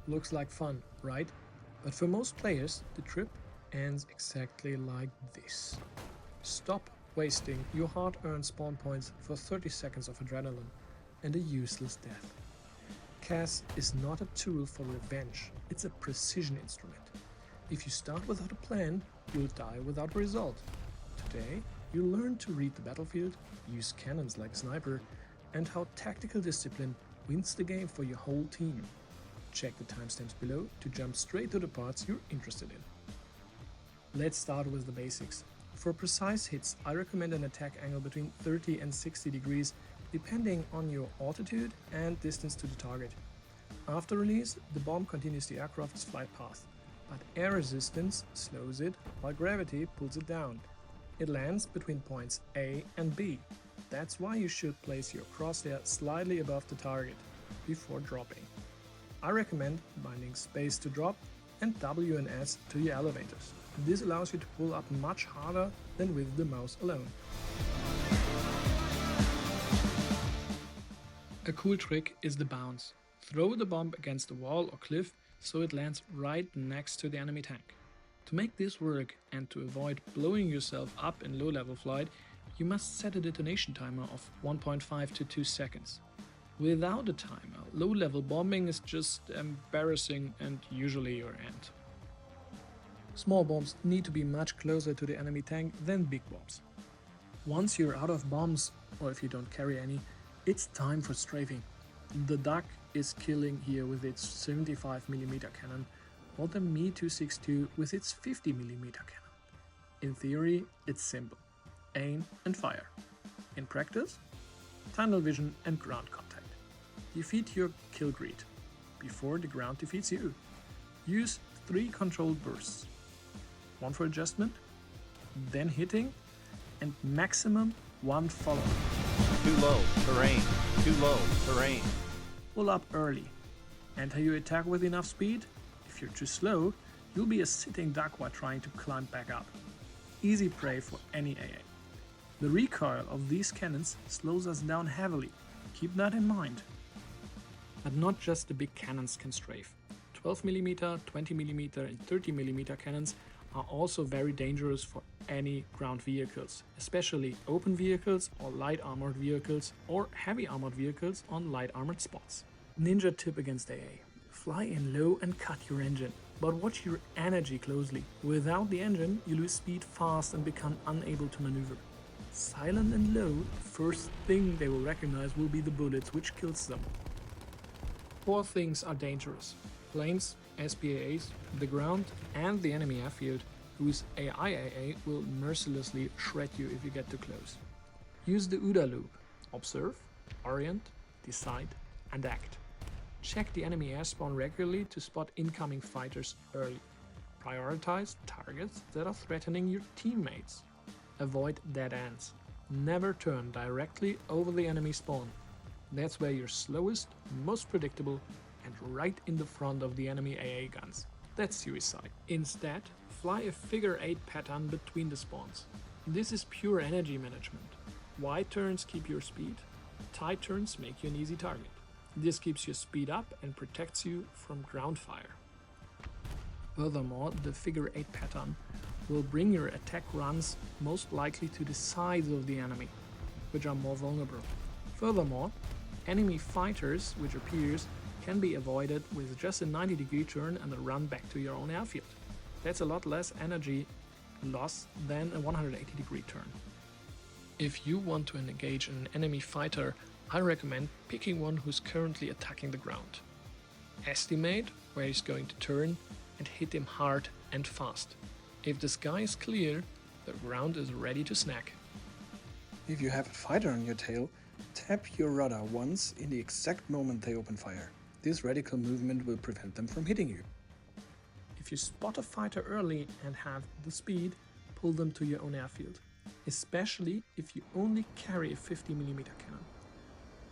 Looks like fun, right? But for most players, the trip ends exactly like this. Stop wasting your hard-earned spawn points for 30 seconds of adrenaline and a useless death. CAS is not a tool for revenge, it's a precision instrument. If you start without a plan, you'll die without a result. Today, you'll learn to read the battlefield, use cannons like Sniper, and how tactical discipline wins the game for your whole team. Check the timestamps below to jump straight to the parts you're interested in. Let's start with the basics. For precise hits, I recommend an attack angle between 30 and 60 degrees, depending on your altitude and distance to the target. After release, the bomb continues the aircraft's flight path, but air resistance slows it while gravity pulls it down. It lands between points A and B. That's why you should place your crosshair slightly above the target before dropping. I recommend binding space to drop and W and S to your elevators. This allows you to pull up much harder than with the mouse alone. A cool trick is the bounce. Throw the bomb against a wall or cliff so it lands right next to the enemy tank. To make this work and to avoid blowing yourself up in low-level flight, you must set a detonation timer of 1.5 to 2 seconds. Without a timer, low-level bombing is just embarrassing and usually your end. Small bombs need to be much closer to the enemy tank than big bombs. Once you're out of bombs, or if you don't carry any, it's time for strafing. The Duck is killing here with its 75mm cannon, while the Me-262 with its 50mm cannon. In theory, it's simple. Aim and fire. In practice, tunnel vision and ground contact. Defeat your kill greed before the ground defeats you. Use 3 controlled bursts. 1 for adjustment, then hitting, and maximum 1 follow-up. Too low, terrain. Too low, terrain. Pull up early. Enter your attack with enough speed. If you're too slow, you'll be a sitting duck while trying to climb back up. Easy prey for any AA. The recoil of these cannons slows us down heavily. Keep that in mind. But not just the big cannons can strafe. 12mm, 20mm and 30mm cannons are also very dangerous for any ground vehicles, especially open vehicles or light armored vehicles or heavy armored vehicles on light armored spots. Ninja tip against AA. Fly in low and cut your engine, but watch your energy closely. Without the engine, you lose speed fast and become unable to maneuver. Silent and low, the first thing they will recognize will be the bullets, which kills them. 4 things are dangerous: planes, SPAAs, the ground, and the enemy airfield, whose AIAA will mercilessly shred you if you get too close. Use the OODA Loop. Observe, orient, decide, and act. Check the enemy airspawn regularly to spot incoming fighters early. Prioritize targets that are threatening your teammates. Avoid dead ends. Never turn directly over the enemy spawn. That's where you're slowest, most predictable, and right in the front of the enemy AA guns. That's suicide. Instead, fly a figure-8 pattern between the spawns. This is pure energy management. Wide turns keep your speed, tight turns make you an easy target. This keeps your speed up and protects you from ground fire. Furthermore, the figure-8 pattern will bring your attack runs most likely to the sides of the enemy, which are more vulnerable. Furthermore, enemy fighters, which appears, can be avoided with just a 90-degree turn and a run back to your own airfield. That's a lot less energy loss than a 180-degree turn. If you want to engage an enemy fighter, I recommend picking one who's currently attacking the ground. Estimate where he's going to turn and hit him hard and fast. If the sky is clear, the ground is ready to snack. If you have a fighter on your tail, tap your rudder once in the exact moment they open fire. This radical movement will prevent them from hitting you. If you spot a fighter early and have the speed, pull them to your own airfield, especially if you only carry a 50mm cannon.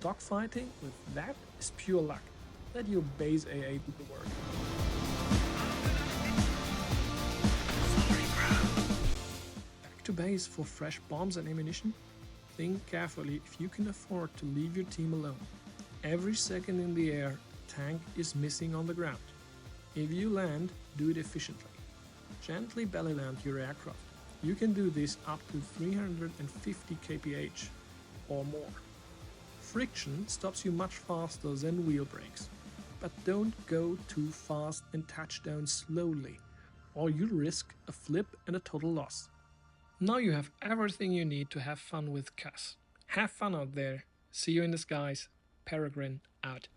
Dogfighting with that is pure luck. Let your base AA do the work. Back to base for fresh bombs and ammunition. Think carefully if you can afford to leave your team alone. Every second in the air, a tank is missing on the ground. If you land, do it efficiently. Gently belly land your aircraft. You can do this up to 350 kph or more. Friction stops you much faster than wheel brakes. But don't go too fast and touch down slowly, or you'll risk a flip and a total loss. Now you have everything you need to have fun with CAS. Have fun out there. See you in the skies. Peregrine out.